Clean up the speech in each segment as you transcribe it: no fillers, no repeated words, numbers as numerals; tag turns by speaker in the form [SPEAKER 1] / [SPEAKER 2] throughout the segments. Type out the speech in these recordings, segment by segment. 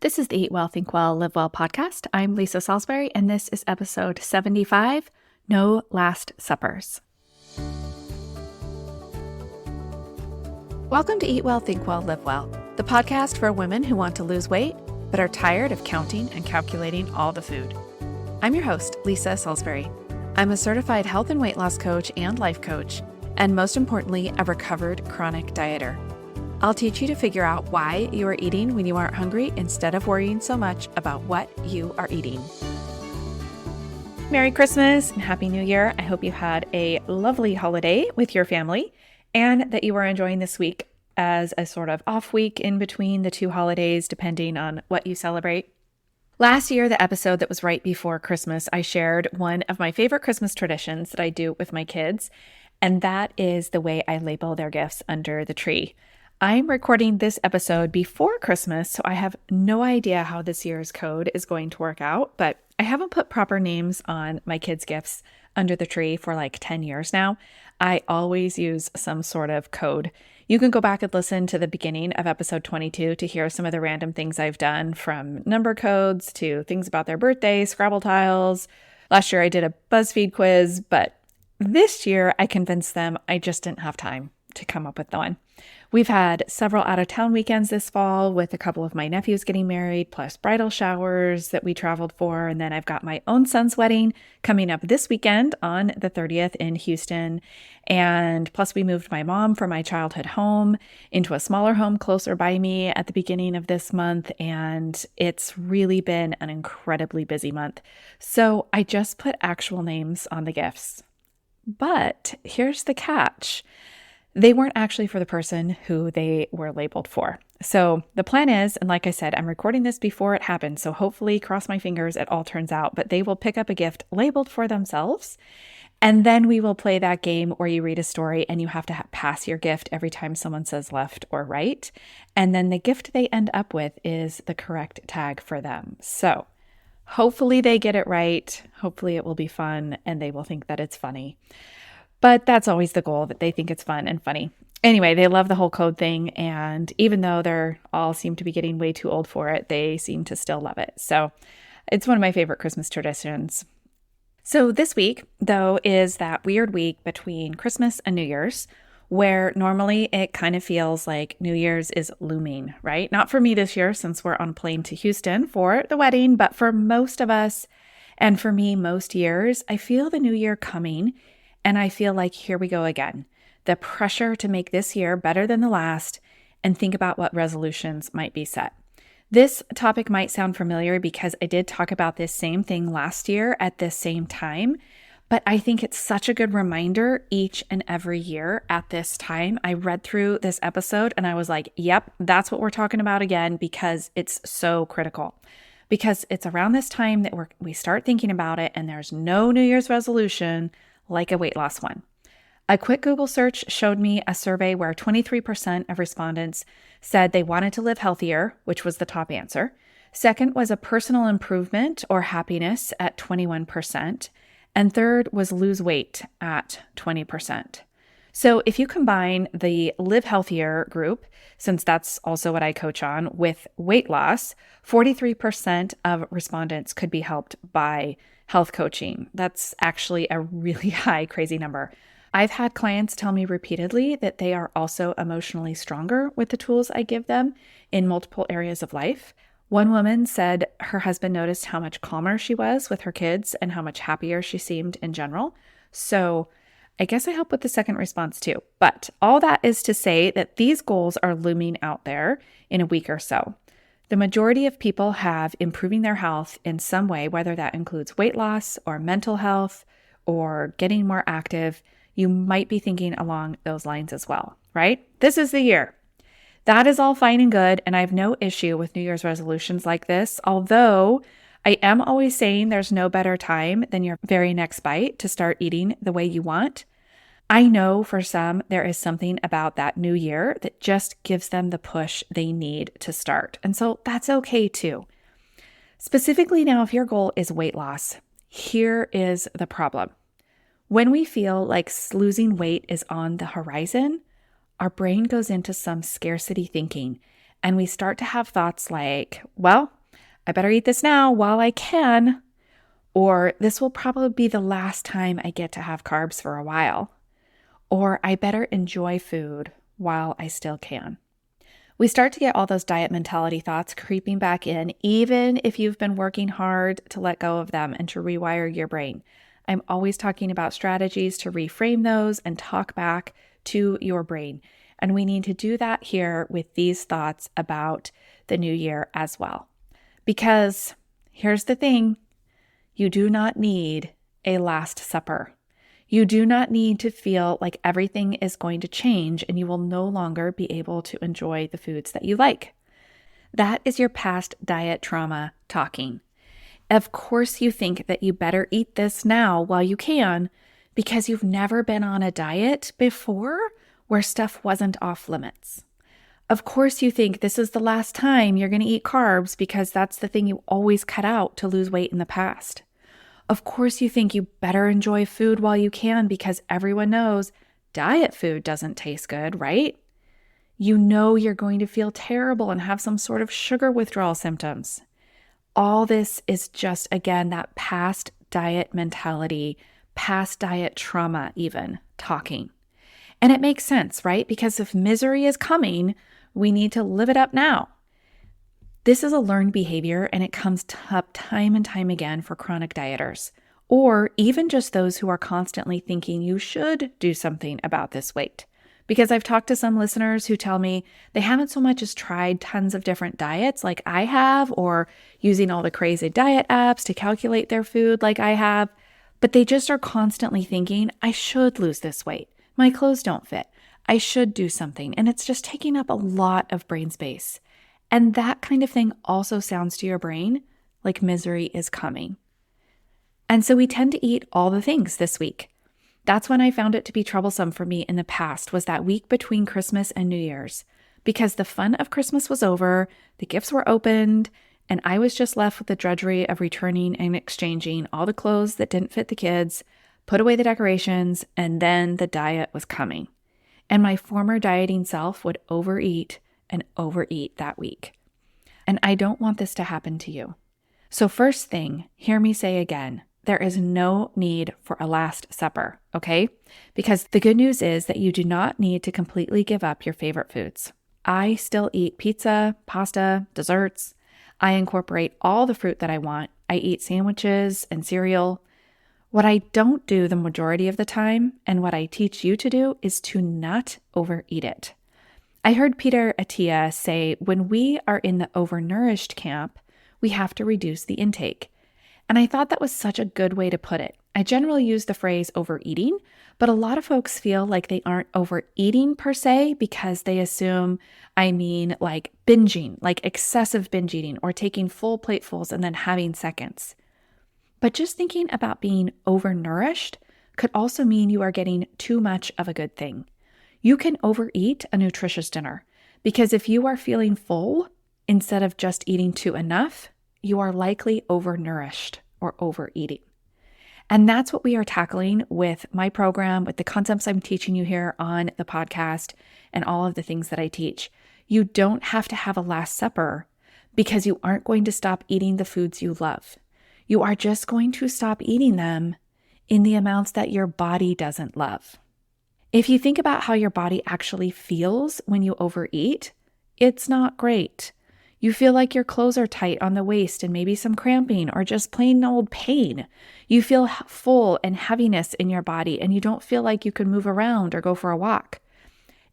[SPEAKER 1] This is the Eat Well, Think Well, Live Well podcast. I'm Lisa Salisbury, and this is episode 75, No Last Suppers. Welcome to Eat Well, Think Well, Live Well, the podcast for women who want to lose weight, but are tired of counting and calculating all the food. I'm your host, Lisa Salisbury. I'm a certified health and weight loss coach and life coach, and most importantly, a recovered chronic dieter. I'll teach you to figure out why you are eating when you aren't hungry instead of worrying so much about what you are eating. Merry Christmas and Happy New Year. I hope you had a lovely holiday with your family and that you are enjoying this week as a sort of off week in between the two holidays, depending on what you celebrate. Last year, the episode that was right before Christmas, I shared one of my favorite Christmas traditions that I do with my kids, and that is the way I label their gifts under the tree. I'm recording this episode before Christmas, so I have no idea how this year's code is going to work out, but I haven't put proper names on my kids' gifts under the tree for like 10 years now. I always use some sort of code. You can go back and listen to the beginning of episode 22 to hear some of the random things I've done, from number codes to things about their birthdays, Scrabble tiles. Last year I did a BuzzFeed quiz, but this year I convinced them I just didn't have time to come up with one. We've had several out-of-town weekends this fall with a couple of my nephews getting married, plus bridal showers that we traveled for. And then I've got my own son's wedding coming up this weekend on the 30th in Houston. And plus we moved my mom from my childhood home into a smaller home closer by me at the beginning of this month. And it's really been an incredibly busy month. So I just put actual names on the gifts. But here's the catch. They weren't actually for the person who they were labeled for. So the plan is, and like I said, I'm recording this before it happens, so hopefully, cross my fingers, it all turns out, but they will pick up a gift labeled for themselves, and then we will play that game where you read a story and you have to pass your gift every time someone says left or right, and then the gift they end up with is the correct tag for them. So hopefully they get it right, hopefully it will be fun, and they will think that it's funny. But that's always the goal, that they think it's fun and funny. Anyway, they love the whole code thing. And even though they're all seem to be getting way too old for it, they seem to still love it. So it's one of my favorite Christmas traditions. So this week, though, is that weird week between Christmas and New Year's, where normally it kind of feels like New Year's is looming, right? Not for me this year, since we're on a plane to Houston for the wedding, but for most of us, and for me, most years, I feel the new year coming. And I feel like here we go again. The pressure to make this year better than the last and think about what resolutions might be set. This topic might sound familiar because I did talk about this same thing last year at this same time, but I think it's such a good reminder each and every year at this time. I read through this episode and I was like, yep, that's what we're talking about again, because it's so critical. Because it's around this time that we start thinking about it, and there's no New Year's resolution like a weight loss one. A quick Google search showed me a survey where 23% of respondents said they wanted to live healthier, which was the top answer. Second was a personal improvement or happiness at 21%. And third was lose weight at 20%. So if you combine the live healthier group, since that's also what I coach on, with weight loss, 43% of respondents could be helped by health coaching. That's actually a really high, crazy number. I've had clients tell me repeatedly that they are also emotionally stronger with the tools I give them in multiple areas of life. One woman said her husband noticed how much calmer she was with her kids and how much happier she seemed in general. So I guess I help with the second response too. But all that is to say that these goals are looming out there in a week or so. The majority of people have improving their health in some way, whether that includes weight loss or mental health or getting more active. You might be thinking along those lines as well, right? This is the year. That is all fine and good, and I have no issue with New Year's resolutions like this, although I am always saying there's no better time than your very next bite to start eating the way you want. I know for some, there is something about that new year that just gives them the push they need to start. And so that's okay too. Specifically now, if your goal is weight loss, here is the problem. When we feel like losing weight is on the horizon, our brain goes into some scarcity thinking And we start to have thoughts like, well, I better eat this now while I can, or this will probably be the last time I get to have carbs for a while, or I better enjoy food while I still can. We start to get all those diet mentality thoughts creeping back in, even if you've been working hard to let go of them and to rewire your brain. I'm always talking about strategies to reframe those and talk back to your brain. And we need to do that here with these thoughts about the new year as well. Because here's the thing, you do not need a Last Supper. You do not need to feel like everything is going to change and you will no longer be able to enjoy the foods that you like. That is your past diet trauma talking. Of course, you think that you better eat this now while you can because you've never been on a diet before where stuff wasn't off limits. Of course, you think this is the last time you're going to eat carbs because that's the thing you always cut out to lose weight in the past. Of course, you think you better enjoy food while you can because everyone knows diet food doesn't taste good, right? You know you're going to feel terrible and have some sort of sugar withdrawal symptoms. All this is just, again, that past diet mentality, past diet trauma even talking. And it makes sense, right? Because if misery is coming, we need to live it up now. This is a learned behavior and it comes up time and time again for chronic dieters, or even just those who are constantly thinking you should do something about this weight. Because I've talked to some listeners who tell me they haven't so much as tried tons of different diets like I have, or using all the crazy diet apps to calculate their food like I have, but they just are constantly thinking, I should lose this weight. My clothes don't fit. I should do something. And it's just taking up a lot of brain space. And that kind of thing also sounds to your brain like misery is coming. And so we tend to eat all the things this week. That's when I found it to be troublesome for me in the past, was that week between Christmas and New Year's, because the fun of Christmas was over, the gifts were opened, and I was just left with the drudgery of returning and exchanging all the clothes that didn't fit the kids, put away the decorations, and then the diet was coming. And my former dieting self would overeat and overeat that week. And I don't want this to happen to you. So first thing, hear me say again, there is no need for a Last Supper, okay? Because the good news is that you do not need to completely give up your favorite foods. I still eat pizza, pasta, desserts. I incorporate all the fruit that I want. I eat sandwiches and cereal. What I don't do the majority of the time, and what I teach you to do, is to not overeat it. I heard Peter Attia say, when we are in the over-nourished camp, we have to reduce the intake. And I thought that was such a good way to put it. I generally use the phrase overeating, but a lot of folks feel like they aren't overeating per se because they assume I mean like binging, like excessive binge eating or taking full platefuls and then having seconds. But just thinking about being overnourished could also mean you are getting too much of a good thing. You can overeat a nutritious dinner because if you are feeling full instead of just eating to enough, you are likely overnourished or overeating. And that's what we are tackling with my program, with the concepts I'm teaching you here on the podcast and all of the things that I teach. You don't have to have a Last Supper because you aren't going to stop eating the foods you love. You are just going to stop eating them in the amounts that your body doesn't love. If you think about how your body actually feels when you overeat, it's not great. You feel like your clothes are tight on the waist and maybe some cramping or just plain old pain. You feel full and heaviness in your body and you don't feel like you can move around or go for a walk.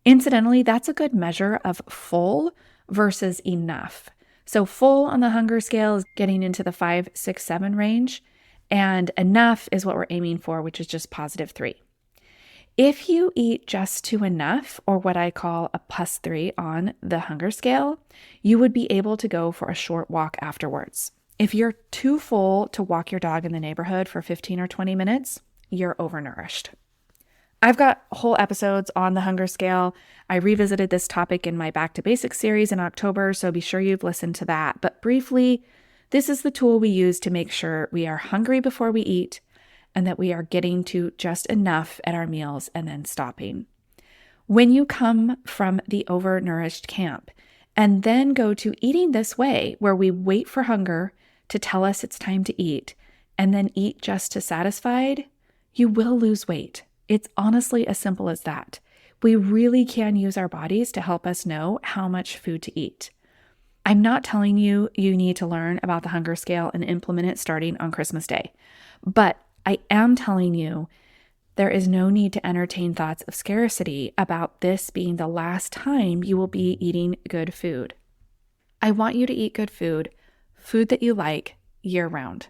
[SPEAKER 1] Incidentally, that's a good measure of full versus enough. So full on the hunger scale is getting into the 5, 6, 7 range, and enough is what we're aiming for, which is just +3. If you eat just to enough, or what I call a +3 on the hunger scale, you would be able to go for a short walk afterwards. If you're too full to walk your dog in the neighborhood for 15 or 20 minutes, you're overnourished. I've got whole episodes on the hunger scale. I revisited this topic in my Back to Basics series in October, so be sure you've listened to that. But briefly, this is the tool we use to make sure we are hungry before we eat and that we are getting to just enough at our meals and then stopping. When you come from the overnourished camp and then go to eating this way, where we wait for hunger to tell us it's time to eat, and then eat just to satisfied, you will lose weight. It's honestly as simple as that. We really can use our bodies to help us know how much food to eat. I'm not telling you need to learn about the hunger scale and implement it starting on Christmas Day, but I am telling you there is no need to entertain thoughts of scarcity about this being the last time you will be eating good food. I want you to eat good food that you like year-round.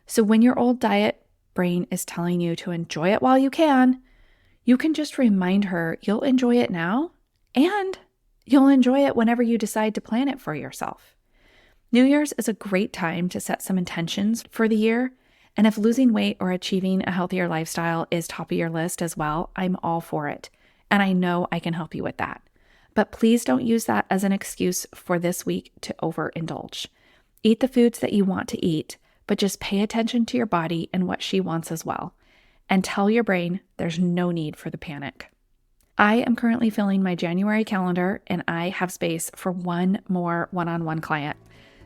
[SPEAKER 1] So when your old diet brain is telling you to enjoy it while you can just remind her you'll enjoy it now and you'll enjoy it whenever you decide to plan it for yourself. New Year's is a great time to set some intentions for the year, and if losing weight or achieving a healthier lifestyle is top of your list as well, I'm all for it, and I know I can help you with that. But please don't use that as an excuse for this week to overindulge. Eat the foods that you want to eat, but just pay attention to your body and what she wants as well, and tell your brain there's no need for the panic. I am currently filling my January calendar, and I have space for one more one-on-one client.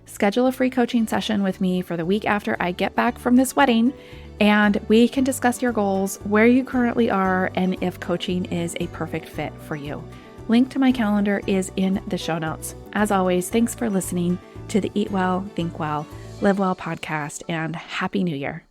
[SPEAKER 1] Schedule a free coaching session with me for the week after I get back from this wedding, and we can discuss your goals, where you currently are, and if coaching is a perfect fit for you. Link to my calendar is in the show notes. As always, thanks for listening to the Eat Well, Think Well, Live Well podcast, and Happy New Year.